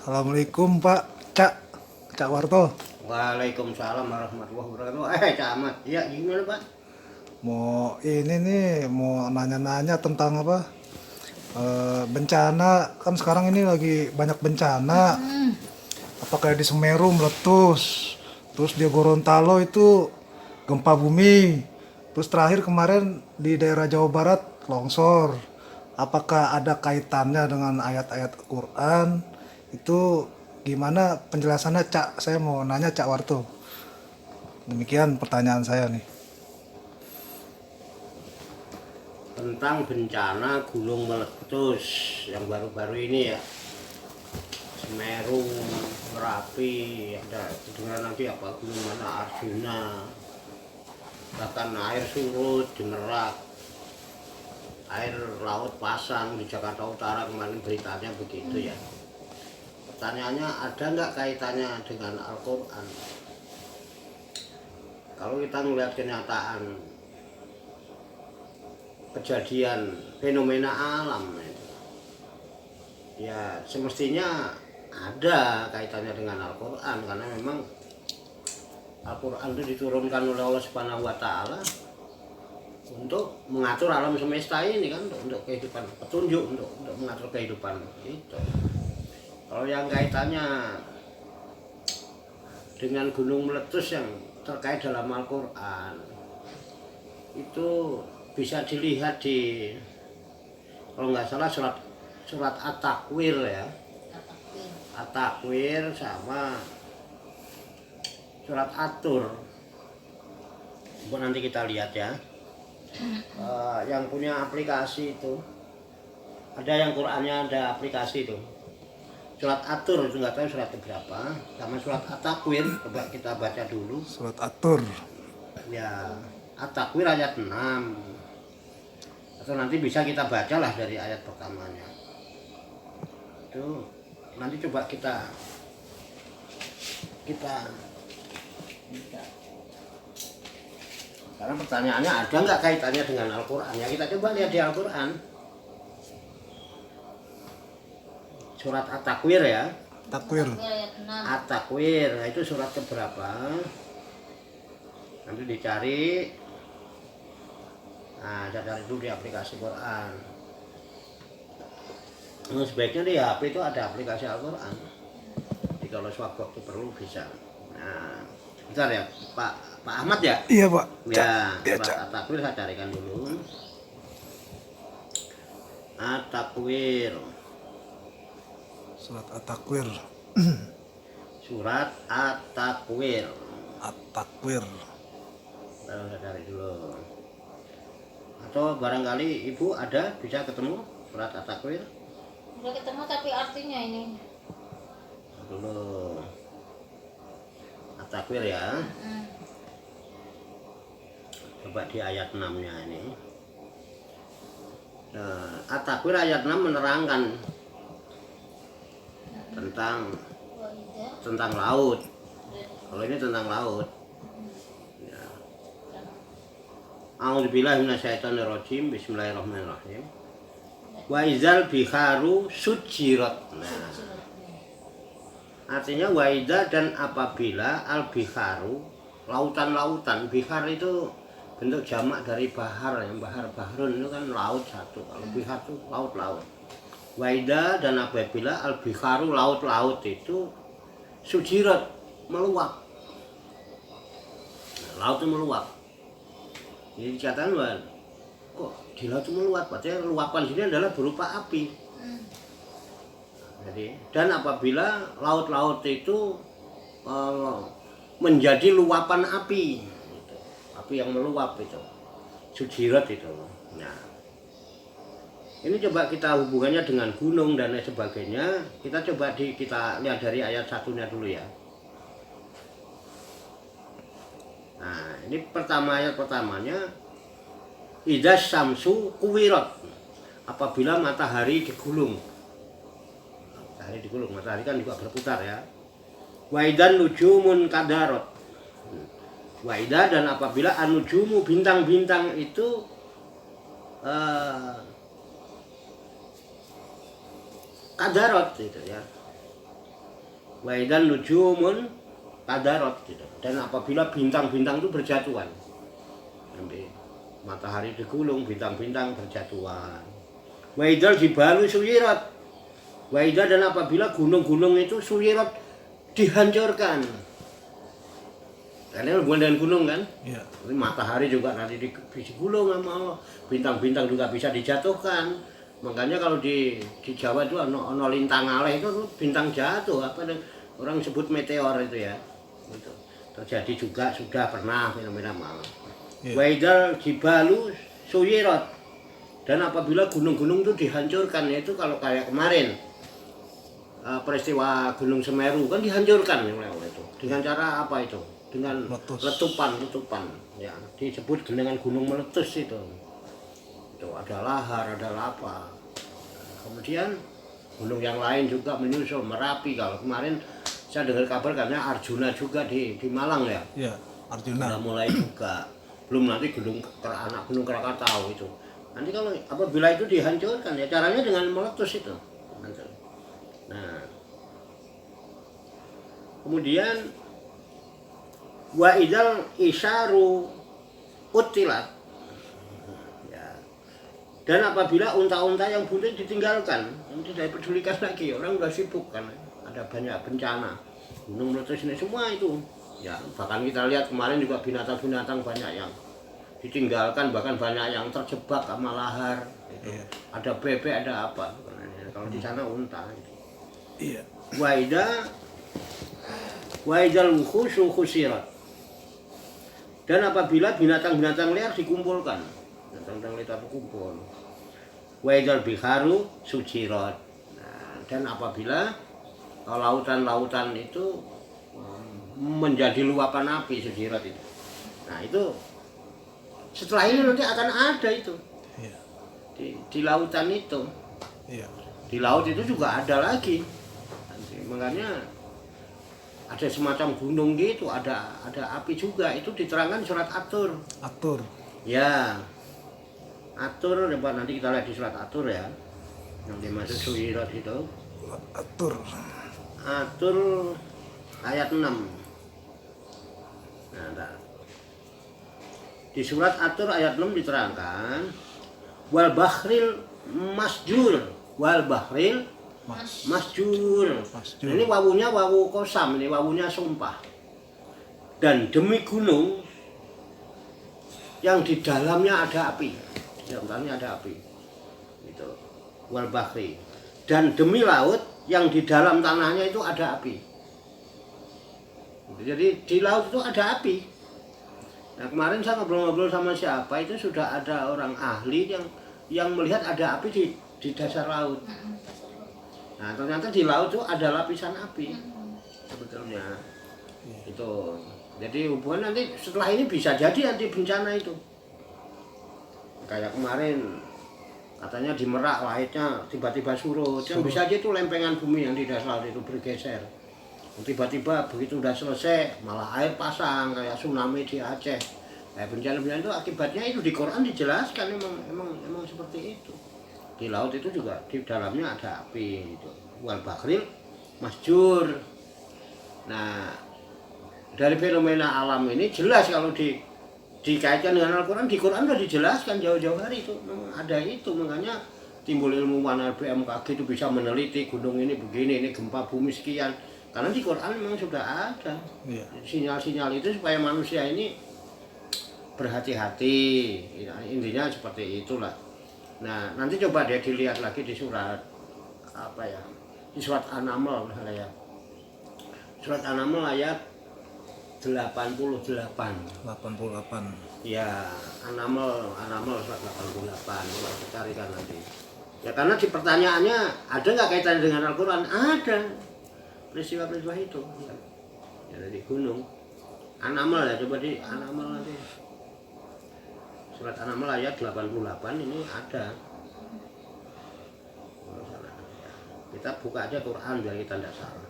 Assalamualaikum Pak Cak, Cak Warto. Waalaikumsalam warahmatullahi wabarakatuh. Cak Ahmad. Ya, gimana Pak? Mau nanya-nanya tentang apa? Bencana kan sekarang ini lagi banyak bencana. Apakah di Semeru meletus, terus di Gorontalo itu gempa bumi, terus terakhir kemarin di daerah Jawa Barat longsor. Apakah ada kaitannya dengan ayat-ayat Quran? Itu gimana penjelasannya Cak? Saya mau nanya Cak Warto. Demikian pertanyaan saya nih. Tentang bencana gunung meletus yang baru-baru ini ya. Semeru, Merapi, ada dengan nanti apa gunung mana Arjuna, bahkan air surut di Merak, air laut pasang di Jakarta Utara kemarin beritanya begitu ya. Pertanyaannya, ada nggak kaitannya dengan Al-Quran? Kalau kita melihat kenyataan kejadian fenomena alam ya semestinya ada kaitannya dengan Al-Quran, karena memang Al-Quran itu diturunkan oleh Allah Subhanahu wa Ta'ala untuk mengatur alam semesta ini kan, untuk kehidupan, petunjuk untuk mengatur kehidupan itu. Kalau yang kaitannya dengan gunung meletus yang terkait dalam Al-Quran itu bisa dilihat di, kalau nggak salah, surat At-Takwir ya. At-Takwir sama surat At-Tur. Nanti kita lihat ya. Yang punya aplikasi itu, ada yang Qurannya ada aplikasi itu. Surat At-Tur itu nggak tahu surat berapa, sama surat At-Takwir coba kita baca dulu. Surat At-Tur. Ya, At-Takwir ayat 6. Atau nanti bisa kita bacalah dari ayat pertamanya. Itu nanti coba kita karena pertanyaannya ada nggak kaitannya dengan Al-Quran, ya kita coba lihat di Al-Quran. Surat At-Takwir ya. Takwir. At-Takwir, nah itu surat keberapa? Nanti dicari. Nah, saya cari dulu di aplikasi Quran. Nah, sebaiknya di HP itu ada aplikasi Al-Quran. Jadi kalau sewaktu perlu bisa. Nah, bentar ya, Pak Ahmad ya? Iya Pak. Ya, Iya, surat Cak. At-Takwir saya carikan dulu. At-Takwir. Surat At-Takwir. Surat At-Takwir. At-Takwir. Saya cari dulu. Atau barangkali Ibu ada bisa ketemu surat At-Takwir? Udah ketemu tapi artinya ini. Dulu. At-Takwir ya. Coba di ayat 6-nya ini. Nah, At-Takwir ayat 6 menerangkan tentang laut. Kalau ini tentang laut. Ya. A'udzubillahi minasyaitonirrajim. Bismillahirrahmanirrahim. Wa izal biharu sujirat. Nah, artinya wa idza, dan apabila al biharu, lautan-lautan. Bihar itu bentuk jamak dari bahar, yang bahrun itu kan laut satu. Kalau bihar itu laut-laut. Wa idza, dan apabila al biharu, laut-laut itu sujirat, meluap. Nah, laut itu meluap. Jadi dikatakan bahwa kok di laut itu meluap, berarti luapan sini adalah berupa api. Jadi, dan apabila laut-laut itu menjadi luapan api, gitu. Api yang meluap itu, sujirat itu. Nah, ini coba kita hubungannya dengan gunung dan lain sebagainya. Kita coba kita lihat dari ayat satunya dulu ya. Nah, ini ayat pertamanya, idza syamsu kuwirat, apabila matahari digulung. Matahari digulung, matahari kan juga berputar ya. Wa idzan nujumun kadarat. Wa idza, dan apabila an-nujumu, bintang-bintang itu kadarat gitu ya. Wa idzan nujumun tadarot gitu. Dan apabila bintang-bintang itu berjatuhan. Nanti matahari digulung, bintang-bintang berjatuhan. Wa idzal jibalu suyirat. Wa idza dan apabila gunung-gunung itu suyirat dihancurkan. Karena hubungan dengan gunung kan? Iya. Matahari juga nanti digulung sama Allah. Bintang-bintang juga bisa dijatuhkan. Makanya kalau di Jawa itu ono lintang aleh itu bintang jatuh, apa orang sebut meteor itu ya. Itu terjadi juga, sudah pernah fenomena malam. Wa idzal jibalu suyirat. Dan apabila gunung-gunung itu dihancurkan, yaitu kalau kayak kemarin peristiwa Gunung Semeru kan dihancurkan oleh itu. Dengan cara apa itu? Dengan letupan ya, disebut dengan gunung meletus itu ada lahar, ada lava. Kemudian gunung yang lain juga menyusul, Merapi. Kalau kemarin saya dengar kabar katanya Arjuna juga di Malang ya. Iya, Arjuna. Udah mulai juga. Belum nanti gunung Krakatau itu. Nanti kalau apabila itu dihancurkan ya caranya dengan meletus itu. Nah, kemudian wa idzal isyaru utilat. Ya. Dan apabila unta-unta yang bunting ditinggalkan, tidak dipedulikan lagi, orang udah sibuk kan, ada banyak bencana, gunung meletus ini semua itu. Ya, bahkan kita lihat kemarin juga binatang-binatang banyak yang ditinggalkan, bahkan banyak yang terjebak sama lahar. Gitu. Iya. Ada bebek, ada apa. Kalau di sana unta. Gitu. Iya. Wa idzal wuhusyu khusirat. Dan apabila binatang-binatang liar dikumpulkan, binatang liar berkumpul. Wa idzal biharu sujirat. Nah, dan apabila lautan-lautan itu menjadi luapan api, sujirat itu. Nah, itu setelah ini nanti akan ada itu. Iya. Di lautan itu. Iya. Di laut itu juga ada lagi. Makanya ada semacam gunung gitu, ada api juga. Itu diterangkan di surat At-Tur. At-Tur. Ya. At-Tur, nanti kita lihat di surat At-Tur ya. Yang dimaksud suyirat itu. At-Tur. At-Tur ayat 6. Nah, di surat At-Tur ayat 6 diterangkan wal bahril masjur, wal bahril masjur. Ini wawunya wawu kosam, ini wawunya sumpah. Dan demi gunung yang di dalamnya ada api. Di dalamnya ada api. Itu wal bahri. Dan demi laut yang di dalam tanahnya itu ada api. Jadi di laut itu ada api. Nah, kemarin saya ngobrol-ngobrol sama siapa itu sudah ada orang ahli yang melihat ada api di dasar laut. Nah, ternyata di laut itu ada lapisan api sebetulnya. Itu. Jadi hubungan nanti setelah ini bisa jadi nanti bencana itu. Kayak kemarin katanya di Merak lahitnya tiba-tiba surut. Yang bisa aja itu lempengan bumi yang di dasar laut itu bergeser. Tiba-tiba begitu udah selesai malah air pasang kayak tsunami di Aceh. Kayak bencana-bencana itu akibatnya itu di Quran dijelaskan emang seperti itu. Di laut itu juga di dalamnya ada api itu. Wal bahril masjur. Nah, dari fenomena alam ini jelas kalau dikaitkan dengan Al-Quran, di Quran sudah dijelaskan jauh-jauh hari itu memang ada itu. Makanya timbul ilmuwan BMKG itu bisa meneliti gunung ini begini, ini gempa bumi sekian. Karena di Quran memang sudah ada sinyal-sinyal itu supaya manusia ini berhati-hati. Intinya seperti itulah. Nah, nanti coba dia dilihat lagi di surat apa ya? Di surat An-Naml ya. Surat An-Naml ayat 88. Ya, An-Naml surat 88. Coba carikan nanti. Ya karena di pertanyaannya ada nggak kaitan dengan Al-Qur'an? Ada. Peristiwa-peristiwa itu. Ya dari gunung. An-Naml ya, coba di An-Naml nanti. Surat An-Naml ayat 88 ini ada. Kita buka aja Quran biar kita tidak salah.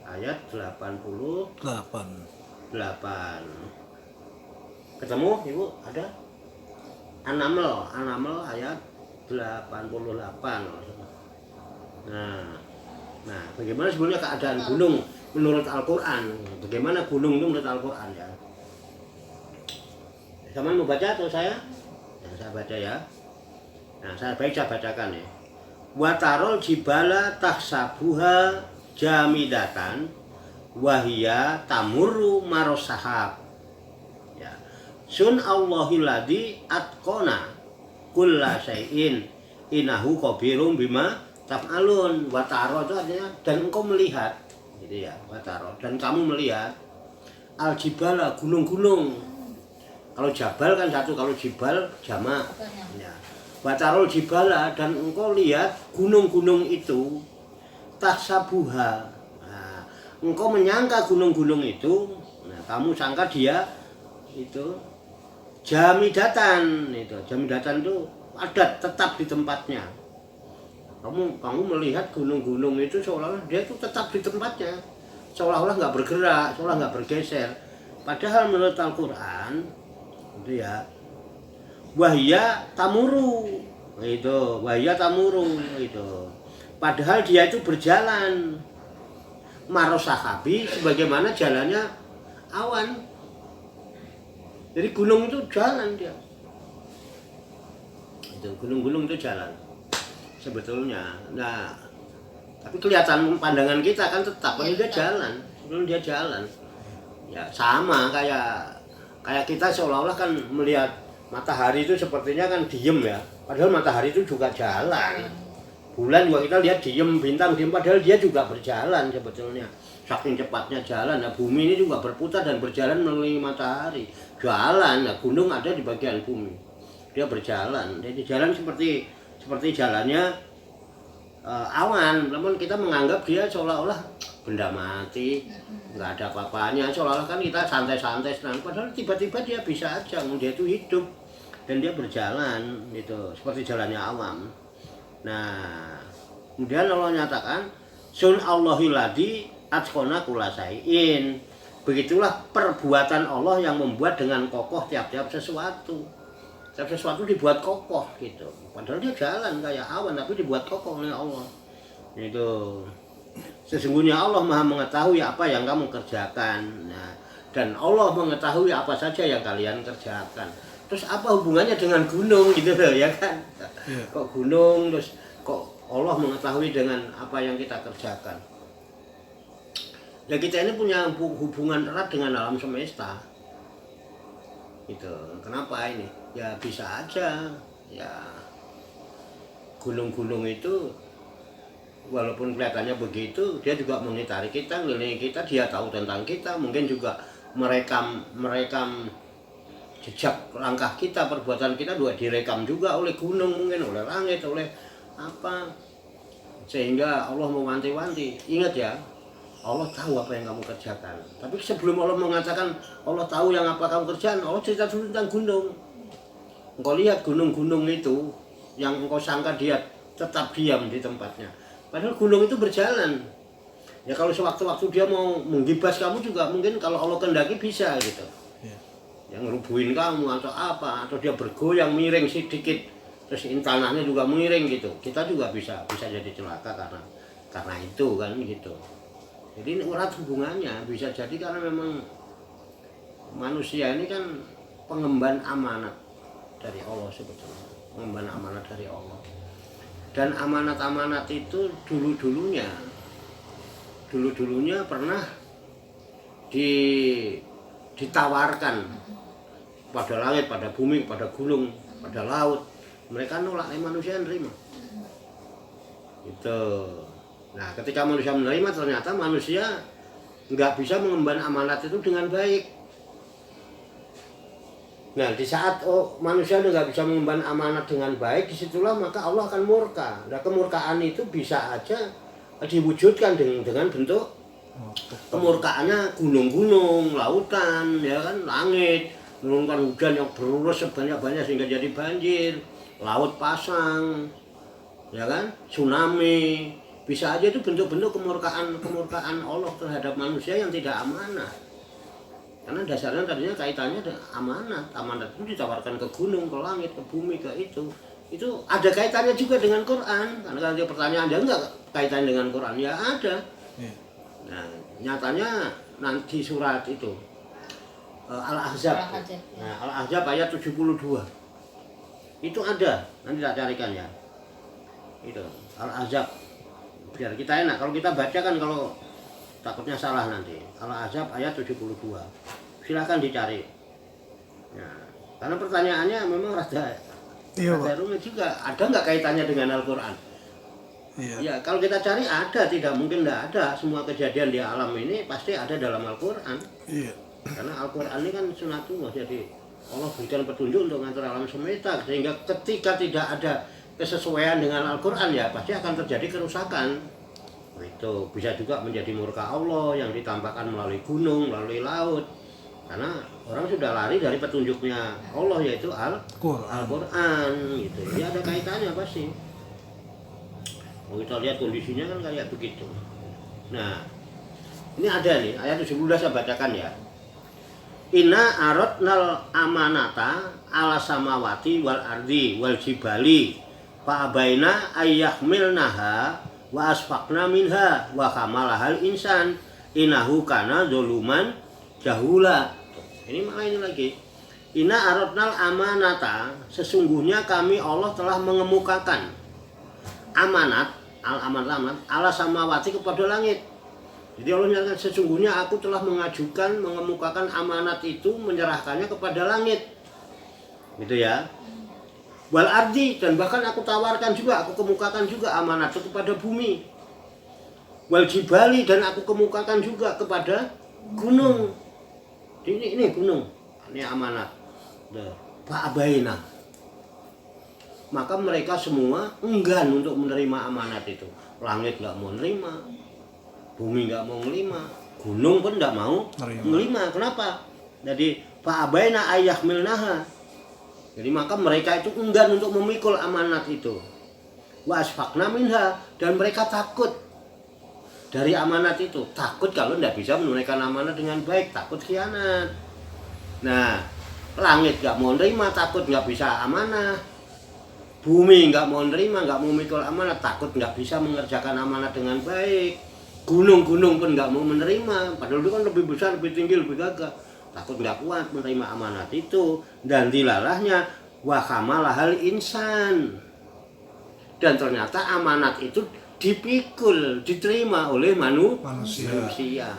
Ayat 88. Ketemu Ibu? Ada? An-Naml ayat 88. Nah, bagaimana sebenarnya keadaan gunung menurut Al-Quran? Bagaimana gunung itu menurut Al-Quran ya? Sama mau baca atau saya? Ya, saya baca ya. Nah, saya bacakan ya. Watarol jibala tahsabuha jamidatan wahia tamurru marosahab. Ya. Sun Allahilladzi atqona kulla syai'in innahu qabirum bima taf'alun. Wataro itu artinya dan engkau melihat, gitu ya. Wataro dan kamu melihat al jibala gunung-gunung. Kalau jabal kan satu, kalau jibal jamak. Ya. Watarul jibala dan engkau lihat gunung-gunung itu tahsabuha. Nah, engkau menyangka gunung-gunung itu, nah, kamu sangka dia itu jamidatan itu. Jamidatan itu ada tetap di tempatnya. Kamu melihat gunung-gunung itu seolah-olah dia itu tetap di tempatnya, seolah-olah nggak bergerak, seolah nggak bergeser. Padahal menurut Al-Quran itu ya, wahya tamuru itu, wahya tamuru itu. Padahal dia itu berjalan marosahabi sebagaimana jalannya awan. Jadi gunung itu jalan dia. Itu gunung-gunung itu jalan sebetulnya. Nah, tapi kelihatan pandangan kita kan tetap kan dia jalan, sebelum dia jalan. Ya sama kayak kita seolah-olah kan melihat matahari itu sepertinya kan diem ya. Padahal matahari itu juga jalan. Bulan juga kita lihat diem, bintang diem, padahal dia juga berjalan sebetulnya. Saking cepatnya jalan. Nah, bumi ini juga berputar dan berjalan mengelilingi matahari. Jalan, nah, gunung ada di bagian bumi. Dia berjalan. Jadi jalan seperti jalannya awan. Namun kita menganggap dia seolah-olah benda mati, nggak ada apa-apanya, seolah-olah kan kita santai-santai senang. Padahal tiba-tiba dia bisa aja, dia itu hidup dan dia berjalan gitu, seperti jalannya awam. Nah, kemudian Allah nyatakan sun Allahilladzi atqona kulla syai'in. Begitulah perbuatan Allah yang membuat dengan kokoh tiap-tiap sesuatu. Tiap sesuatu dibuat kokoh gitu. Padahal dia jalan kayak awan tapi dibuat kokoh oleh Allah. Itu. Sesungguhnya Allah Maha mengetahui apa yang kamu kerjakan. Nah, dan Allah mengetahui apa saja yang kalian kerjakan. Terus apa hubungannya dengan gunung gitu loh ya kan? Yeah. Kok gunung terus kok Allah mengetahui dengan apa yang kita kerjakan? Ya kita ini punya hubungan erat dengan alam semesta. Gitu. Kenapa ini? Ya bisa aja. Ya gunung-gunung itu walaupun kelihatannya begitu, dia juga mengitari kita, ngelilingi kita, dia tahu tentang kita, mungkin juga merekam jejak langkah kita, perbuatan kita juga direkam juga oleh gunung, mungkin oleh langit, oleh apa. Sehingga Allah mewanti-wanti, ingat ya, Allah tahu apa yang kamu kerjakan. Tapi sebelum Allah mengatakan Allah tahu yang apa kamu kerjakan, Allah cerita dulu tentang gunung. Engkau lihat gunung-gunung itu yang engkau sangka dia tetap diam di tempatnya. Padahal gunung itu berjalan. Ya kalau sewaktu-waktu dia mau menggibas kamu juga mungkin kalau Allah kehendaki bisa gitu. Yang ngerubuhin kamu atau apa, atau dia bergoyang miring sedikit, terus tanahnya juga miring gitu. Kita juga bisa jadi celaka karena itu kan gitu. Jadi ini erat hubungannya, bisa jadi karena memang manusia ini kan pengemban amanat dari Allah sebetulnya. Pengemban amanat dari Allah. Dan amanat-amanat itu dulu-dulunya pernah ditawarkan pada langit, pada bumi, pada gunung, pada laut. Mereka nolak, manusia nerima. Itu. Nah, ketika manusia menerima, ternyata manusia nggak bisa mengemban amanat itu dengan baik. Nah, di saat manusia nggak bisa mengemban amanat dengan baik, disitulah maka Allah akan murka. Nah, kemurkaan itu bisa aja diwujudkan dengan bentuk kemurkaannya gunung-gunung, lautan, ya kan, langit, menurunkan hujan yang berurus sebanyak-banyak sehingga jadi banjir, laut pasang, ya kan, tsunami. Bisa aja itu bentuk-bentuk kemurkaan Allah terhadap manusia yang tidak amanah. Karena dasarnya tadinya kaitannya dengan amanat. Amanat itu ditawarkan ke gunung, ke langit, ke bumi, ke itu itu ada kaitannya juga dengan Quran. Karena kalau ada pertanyaan ada enggak kaitannya dengan Quran? Ya ada. Iya. Nah, nyatanya nanti surat itu Al-Ahzab. Al-Ahzab, ya. Nah, Al-Ahzab ayat 72. Itu ada, nanti tak carikan ya. Itu Al-Ahzab. Biar kita enak kalau kita baca kan, kalau takutnya salah nanti. Al-Ahzab ayat 72. Silakan dicari. Nah, karena pertanyaannya memang rada Iya, Pak. rumit juga. Ada nggak kaitannya dengan Al-Qur'an? Iya. Ya, kalau kita cari ada, tidak mungkin tidak ada. Semua kejadian di alam ini pasti ada dalam Al-Qur'an. Iya. Karena Al-Qur'an ini kan sunatullah, jadi Allah berikan petunjuk untuk mengatur alam semesta, sehingga ketika tidak ada kesesuaian dengan Al-Qur'an ya pasti akan terjadi kerusakan. Itu bisa juga menjadi murka Allah yang ditampakkan melalui gunung, melalui laut. Karena orang sudah lari dari petunjuknya Allah, yaitu Al-Qur'an gitu. Dia ada kaitannya pasti. Kalau kita lihat kondisinya kan kayak begitu. Nah, ini ada nih ayat 17 saya bacakan ya. Inna aradnal amanata ala samawati wal ardi wal jibali fa abaina ayyahmilnaha wa asfaqna minha wa hamalahal insan innahu kana zuluman jahula. Ini malah ini lagi. Inna aradnal amanata, sesungguhnya kami Allah telah mengemukakan amanat, al-amanat ala samawati kepada langit. Jadi Allah nyatakan sesungguhnya aku telah mengemukakan amanat itu, menyerahkannya kepada langit. Gitu ya. Wal ardi, dan bahkan aku tawarkan juga, aku kemukakan juga amanat itu kepada bumi. Wal jibali, dan aku kemukakan juga kepada gunung. Ini gunung, ini amanat. Fa'abaina. Maka mereka semua enggan untuk menerima amanat itu. Langit nggak mau menerima, bumi nggak mau menerima, gunung pun nggak mau menerima. Kenapa? Jadi fa'abaina ayyahmilnaha. Jadi maka mereka itu enggan untuk memikul amanat itu. Wa asfaqna minha, dan mereka takut dari amanat itu. Takut kalau tidak bisa menunaikan amanat dengan baik, takut khianat. Nah, langit nggak mau nerima, takut nggak bisa amanah. Bumi nggak mau nerima, nggak mau memikul amanat, takut nggak bisa mengerjakan amanat dengan baik. Gunung-gunung pun nggak mau menerima, padahal itu kan lebih besar, lebih tinggi, lebih gagah. Takut nggak kuat menerima amanat itu. Dan dilalahnya wa hamalahal insan. Dan ternyata amanat itu dipikul, diterima oleh manusia.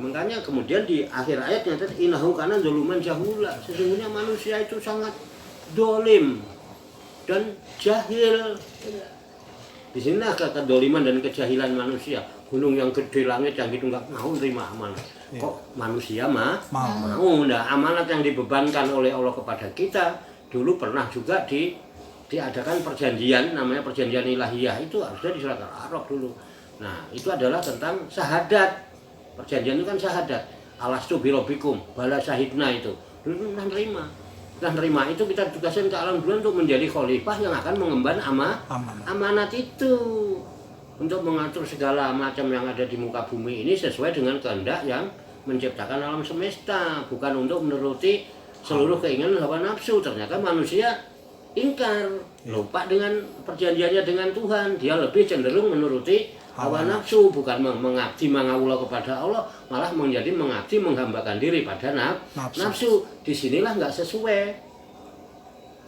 Makanya kemudian di akhir ayatnya tadi innahu kana zuluman jahula. Sesungguhnya manusia itu sangat dolim dan jahil. Di sini kata kedoliman dan kejahilan manusia. Gunung yang gede, langit yang gitu nggak mau terima amanat. Kok manusia mau? Nah, amanat yang dibebankan oleh Allah kepada kita dulu pernah juga diadakan perjanjian, namanya perjanjian ilahiyah, itu harusnya di surat Al-A'raf dulu. Nah, itu adalah tentang syahadat. Perjanjian itu kan syahadat. Alastu birabbikum, bala syahidna itu. Dulu pernah terima. Setelah terima itu kita tugaskan ke alam dunia untuk menjadi khalifah yang akan mengemban amanat itu. Untuk mengatur segala macam yang ada di muka bumi ini sesuai dengan kehendak yang menciptakan alam semesta. Bukan untuk menuruti seluruh keinginan hawa nafsu. Ternyata manusia ingkar, lupa dengan perjanjiannya dengan Tuhan. Dia lebih cenderung menuruti hawa nafsu, bukan mengabdi mengawula kepada Allah, malah menjadi mengabdi menghambakan diri pada nafsu. Disinilah nggak sesuai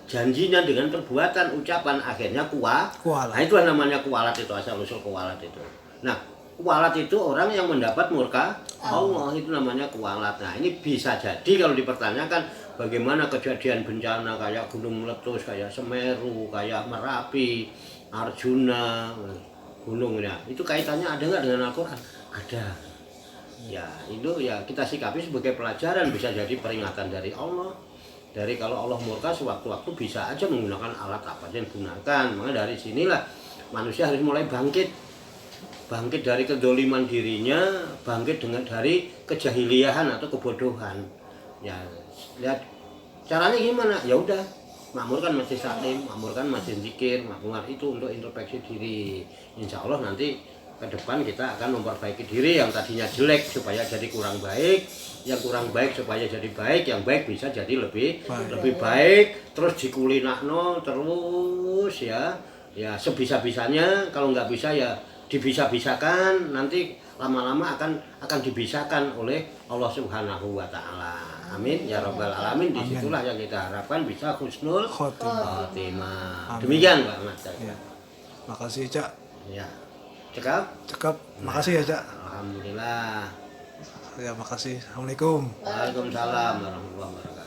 janjinya dengan perbuatan, ucapan, akhirnya kualat. Nah, itu namanya kualat, itu asal usul kualat itu. Nah, kualat itu orang yang mendapat murka Allah, itu namanya kualat. Nah, ini bisa jadi kalau dipertanyakan bagaimana kejadian bencana kayak gunung meletus, kayak Semeru, kayak Merapi, Arjuna, gunungnya, itu kaitannya ada nggak dengan Al-Quran? Ada. Ya, itu ya kita sikapi sebagai pelajaran, bisa jadi peringatan dari Allah. Dari kalau Allah murka sewaktu-waktu bisa aja menggunakan alat apa yang digunakan. Maka dari sinilah manusia harus mulai bangkit dari kedoliman dirinya, bangkit dari kejahiliahan atau kebodohan. Ya, lihat caranya gimana? Ya udah, makmurkan masjid taklim, makmurkan masjid zikir, makmur itu untuk introspeksi diri. Insya Allah nanti ke depan kita akan memperbaiki diri yang tadinya jelek supaya jadi kurang baik, yang kurang baik supaya jadi baik, yang baik bisa jadi lebih baik, terus dikulinakno terus ya sebisa-bisanya. Kalau nggak bisa ya dibisa-bisakan, nanti lama-lama akan dibisahkan oleh Allah Subhanahu wa Ta'ala. Amin ya rabbal alamin. Disitulah yang kita harapkan bisa husnul khotimah. Demikian Pak Ahmad. Ya. Makasih Cak. Ya. Cekap. Makasih ya Cak. Alhamdulillah. Ya makasih. Assalamualaikum. Waalaikumsalam warahmatullahi wabarakatuh.